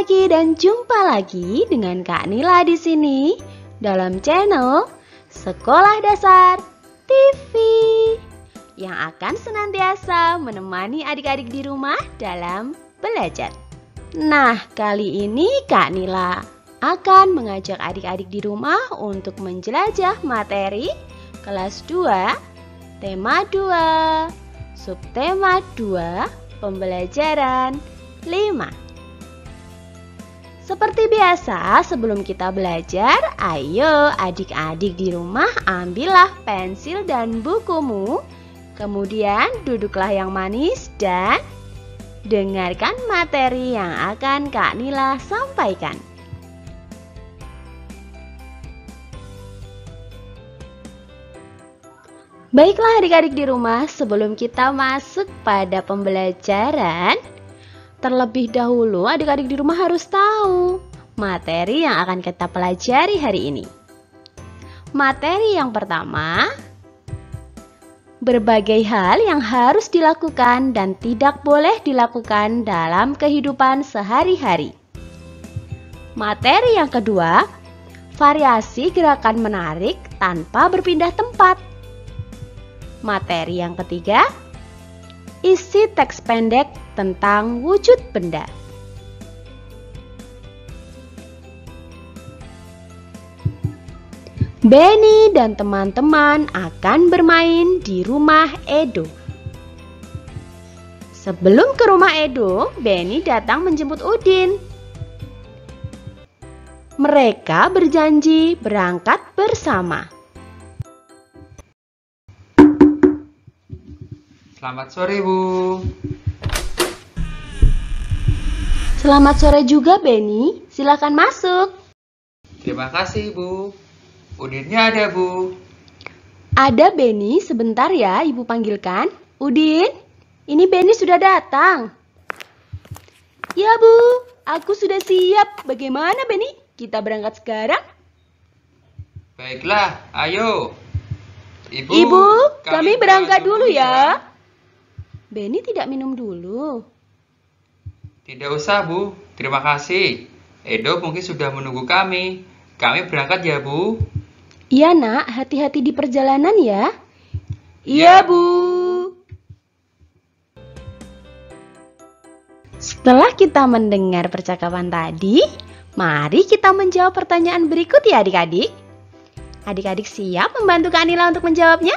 lagi dan jumpa lagi dengan Kak Nila di sini dalam channel Sekolah Dasar TV yang akan senantiasa menemani adik-adik di rumah dalam belajar. Nah, kali ini Kak Nila akan mengajak adik-adik di rumah untuk menjelajah materi kelas 2, tema 2, subtema 2, pembelajaran 5. Seperti biasa, sebelum kita belajar, ayo adik-adik di rumah ambillah pensil dan bukumu. Kemudian duduklah yang manis dan dengarkan materi yang akan Kak Nila sampaikan. Baiklah adik-adik di rumah, sebelum kita masuk pada pembelajaran, terlebih dahulu adik-adik di rumah harus tahu materi yang akan kita pelajari hari ini. Materi yang pertama, berbagai hal yang harus dilakukan dan tidak boleh dilakukan dalam kehidupan sehari-hari. Materi yang kedua, variasi gerakan menarik tanpa berpindah tempat. Materi yang ketiga, isi teks pendek tentang wujud benda. Benny dan teman-teman akan bermain di rumah Edo. Sebelum ke rumah Edo, Benny datang menjemput Udin. Mereka berjanji berangkat bersama. Selamat sore, Bu. Selamat sore juga, Benny. Silakan masuk. Terima kasih, Bu. Udinnya ada, Bu. Ada, Benny. Sebentar ya, Ibu panggilkan. Udin, ini Benny sudah datang. Ya, Bu. Aku sudah siap. Bagaimana, Benny? Kita berangkat sekarang? Baiklah, ayo. Ibu, kami berangkat dulu ya. Benny tidak minum dulu. Tidak usah, Bu. Terima kasih. Edo mungkin sudah menunggu kami. Kami berangkat ya, Bu. Iya, Nak. Hati-hati di perjalanan ya. Iya, Bu. Setelah kita mendengar percakapan tadi, mari kita menjawab pertanyaan berikut ya adik-adik. Adik-adik siap membantu Kak Nila untuk menjawabnya?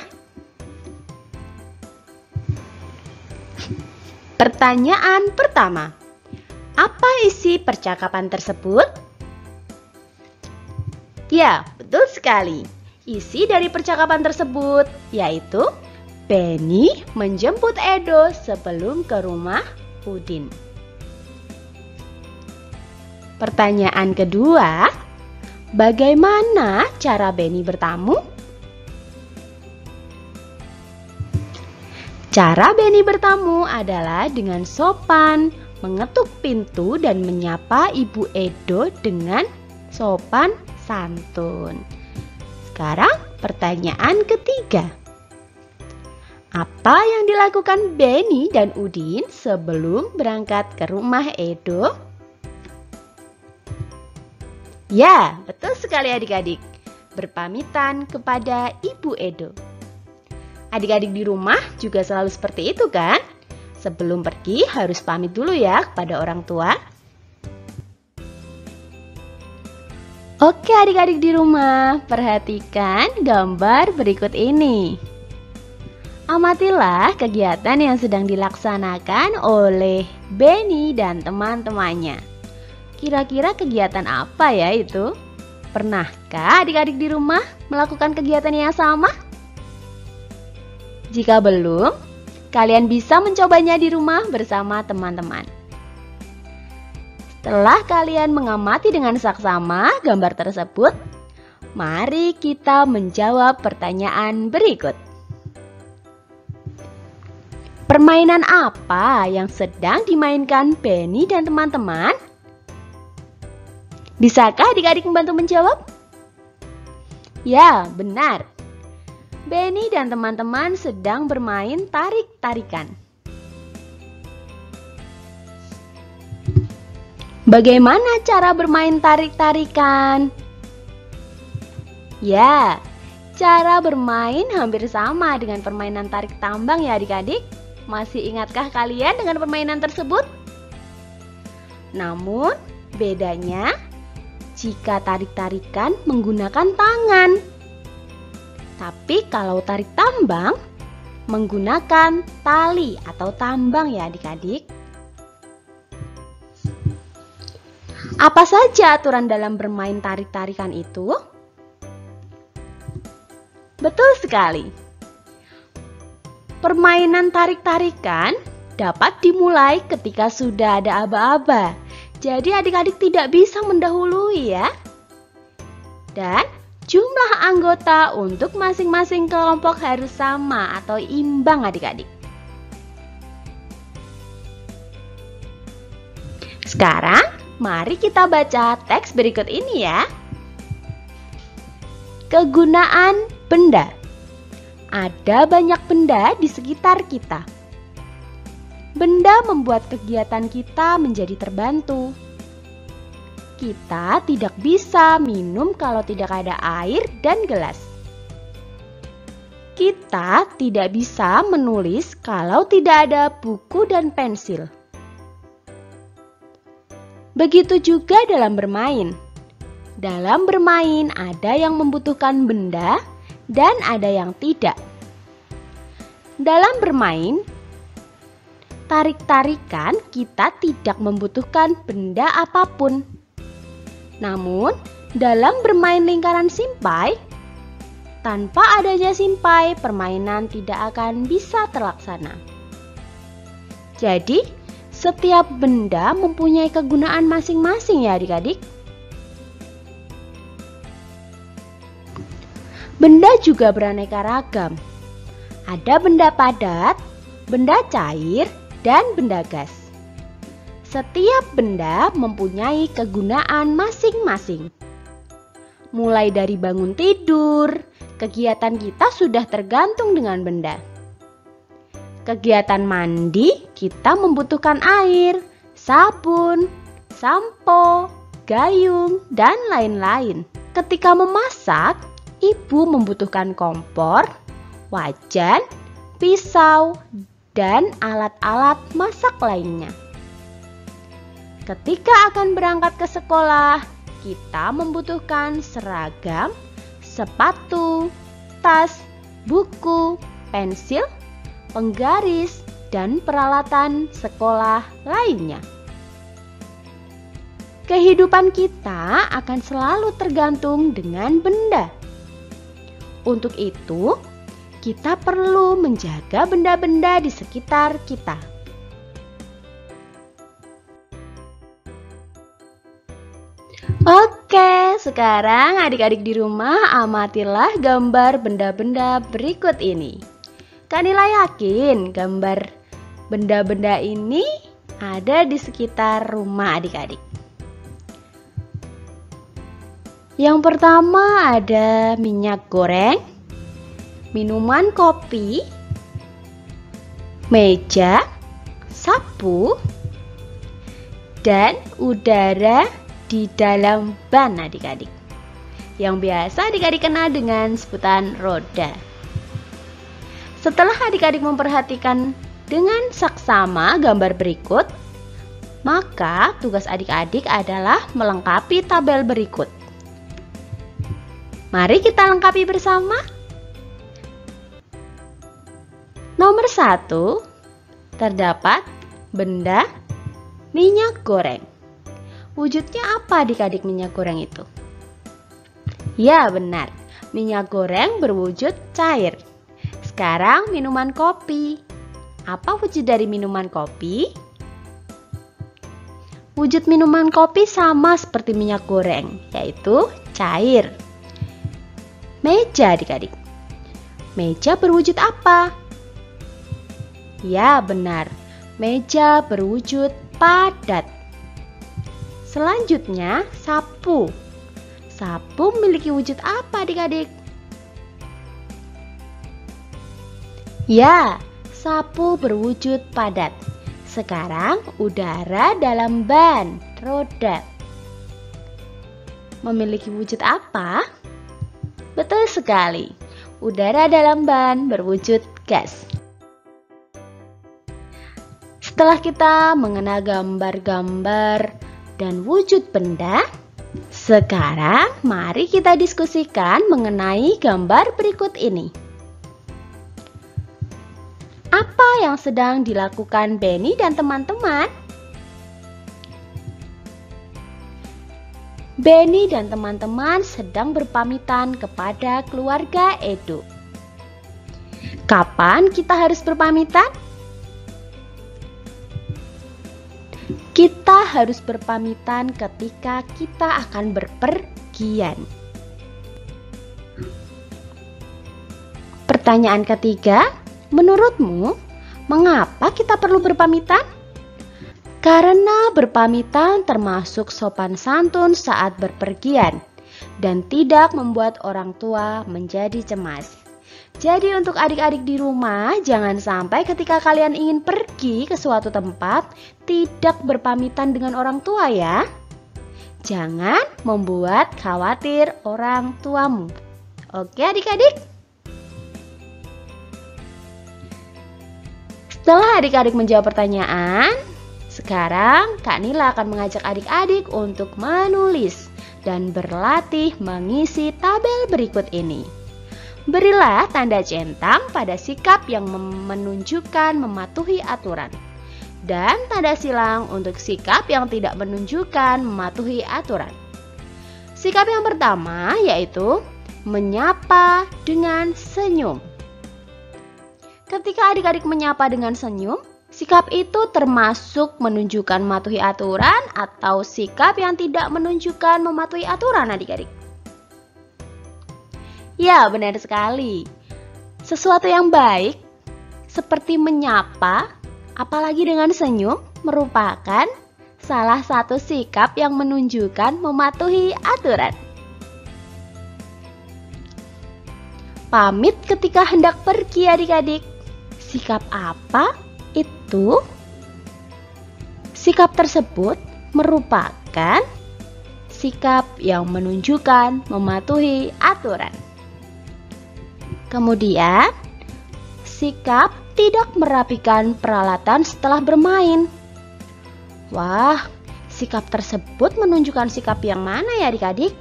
Pertanyaan pertama, apa isi percakapan tersebut? Ya, betul sekali. Isi dari percakapan tersebut yaitu Benny menjemput Edo sebelum ke rumah Udin. Pertanyaan kedua, bagaimana cara Benny bertamu? Cara Benny bertamu adalah dengan sopan, mengetuk pintu dan menyapa Ibu Edo dengan sopan santun. Sekarang pertanyaan ketiga. Apa yang dilakukan Benny dan Udin sebelum berangkat ke rumah Edo? Ya, betul sekali adik-adik. Berpamitan kepada Ibu Edo. Adik-adik di rumah juga selalu seperti itu kan? Sebelum pergi harus pamit dulu ya kepada orang tua. Oke adik-adik di rumah, perhatikan gambar berikut ini. Amatilah kegiatan yang sedang dilaksanakan oleh Benny dan teman-temannya. Kira-kira kegiatan apa ya itu? Pernahkah adik-adik di rumah melakukan kegiatan yang sama? Jika belum, kalian bisa mencobanya di rumah bersama teman-teman. Setelah kalian mengamati dengan saksama gambar tersebut, mari kita menjawab pertanyaan berikut. Permainan apa yang sedang dimainkan Benny dan teman-teman? Bisakah adik-adik membantu menjawab? Ya, benar. Benny dan teman-teman sedang bermain tarik-tarikan. Bagaimana cara bermain tarik-tarikan? Ya, cara bermain hampir sama dengan permainan tarik tambang ya adik-adik. Masih ingatkah kalian dengan permainan tersebut? Namun, bedanya jika tarik-tarikan menggunakan tangan. Tapi kalau tarik tambang menggunakan tali atau tambang ya adik-adik. Apa saja aturan dalam bermain tarik-tarikan itu? Betul sekali. Permainan tarik-tarikan dapat dimulai ketika sudah ada aba-aba. Jadi adik-adik tidak bisa mendahului ya. Dan jumlah anggota untuk masing-masing kelompok harus sama atau imbang adik-adik. Sekarang mari kita baca teks berikut ini ya. Kegunaan benda. Ada banyak benda di sekitar kita. Benda membuat kegiatan kita menjadi terbantu. Kita tidak bisa minum kalau tidak ada air dan gelas. Kita tidak bisa menulis kalau tidak ada buku dan pensil. Begitu juga dalam bermain. Dalam bermain ada yang membutuhkan benda dan ada yang tidak. Dalam bermain, tarik-tarikan kita tidak membutuhkan benda apapun. Namun, dalam bermain lingkaran simpai, tanpa adanya simpai, permainan tidak akan bisa terlaksana. Jadi, setiap benda mempunyai kegunaan masing-masing ya adik-adik. Benda juga beraneka ragam. Ada benda padat, benda cair, dan benda gas. Setiap benda mempunyai kegunaan masing-masing. Mulai dari bangun tidur, kegiatan kita sudah tergantung dengan benda. Kegiatan mandi, kita membutuhkan air, sabun, sampo, gayung, dan lain-lain. Ketika memasak, ibu membutuhkan kompor, wajan, pisau, dan alat-alat masak lainnya. Ketika akan berangkat ke sekolah, kita membutuhkan seragam, sepatu, tas, buku, pensil, penggaris, dan peralatan sekolah lainnya. Kehidupan kita akan selalu tergantung dengan benda. Untuk itu, kita perlu menjaga benda-benda di sekitar kita. Oke, sekarang adik-adik di rumah amatilah gambar benda-benda berikut ini. Kak Nila yakin gambar benda-benda ini ada di sekitar rumah adik-adik. Yang pertama ada minyak goreng, minuman kopi, meja, sapu, dan udara di dalam ban adik-adik. Yang biasa adik-adik kenal dengan sebutan roda. Setelah adik-adik memperhatikan dengan saksama gambar berikut, maka tugas adik-adik adalah melengkapi tabel berikut. Mari kita lengkapi bersama. Nomor 1, terdapat benda minyak goreng. Wujudnya apa adik-adik minyak goreng itu? Ya benar, minyak goreng berwujud cair. Sekarang minuman kopi. Apa wujud dari minuman kopi? Wujud minuman kopi sama seperti minyak goreng, yaitu cair. Meja adik-adik. Meja berwujud apa? Ya benar, meja berwujud padat. Selanjutnya sapu. Sapu memiliki wujud apa adik-adik? Ya, sapu berwujud padat. Sekarang udara dalam ban. roda. Memiliki wujud apa? Betul sekali, udara dalam ban berwujud gas. Setelah kita mengenal gambar-gambar dan wujud benda, sekarang mari kita diskusikan mengenai gambar berikut ini. Apa yang sedang dilakukan Benny dan teman-teman? Benny dan teman-teman sedang berpamitan kepada keluarga Edo. Kapan kita harus berpamitan? Kita harus berpamitan ketika kita akan berpergian. Pertanyaan ketiga, menurutmu, mengapa kita perlu berpamitan? Karena berpamitan termasuk sopan santun saat berpergian dan tidak membuat orang tua menjadi cemas. Jadi untuk adik-adik di rumah, jangan sampai ketika kalian ingin pergi ke suatu tempat tidak berpamitan dengan orang tua ya. Jangan membuat khawatir orang tuamu. Oke adik-adik? Setelah adik-adik menjawab pertanyaan, sekarang Kak Nila akan mengajak adik-adik untuk menulis dan berlatih mengisi tabel berikut ini. Berilah tanda centang pada sikap yang menunjukkan mematuhi aturan dan tanda silang untuk sikap yang tidak menunjukkan mematuhi aturan. Sikap yang pertama yaitu menyapa dengan senyum. Ketika adik-adik menyapa dengan senyum, sikap itu termasuk menunjukkan mematuhi aturan atau sikap yang tidak menunjukkan mematuhi aturan adik-adik? Ya, benar sekali. Sesuatu yang baik seperti menyapa, apalagi dengan senyum, merupakan salah satu sikap yang menunjukkan mematuhi aturan. Pamit ketika hendak pergi adik-adik. Sikap apa itu? Sikap tersebut merupakan sikap yang menunjukkan mematuhi aturan. Kemudian, sikap tidak merapikan peralatan setelah bermain. Wah, sikap tersebut menunjukkan sikap yang mana ya adik-adik?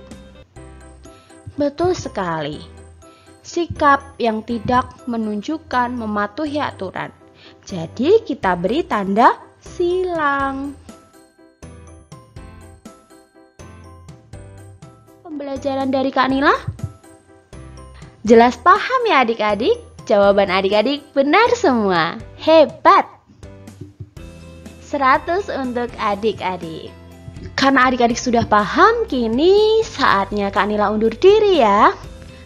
Betul sekali. Sikap yang tidak menunjukkan mematuhi aturan. Jadi kita beri tanda silang. Pembelajaran dari Kak Nila? Jelas paham ya adik-adik? Jawaban adik-adik benar semua. Hebat! 100 untuk adik-adik. Karena adik-adik sudah paham, kini saatnya Kak Nila undur diri ya.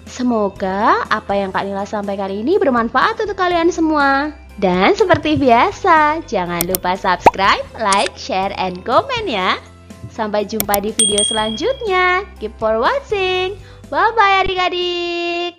Semoga apa yang Kak Nila sampaikan ini bermanfaat untuk kalian semua. Dan seperti biasa, jangan lupa subscribe, like, share, and comment ya. Sampai jumpa di video selanjutnya. Keep for watching. Bye-bye adik-adik.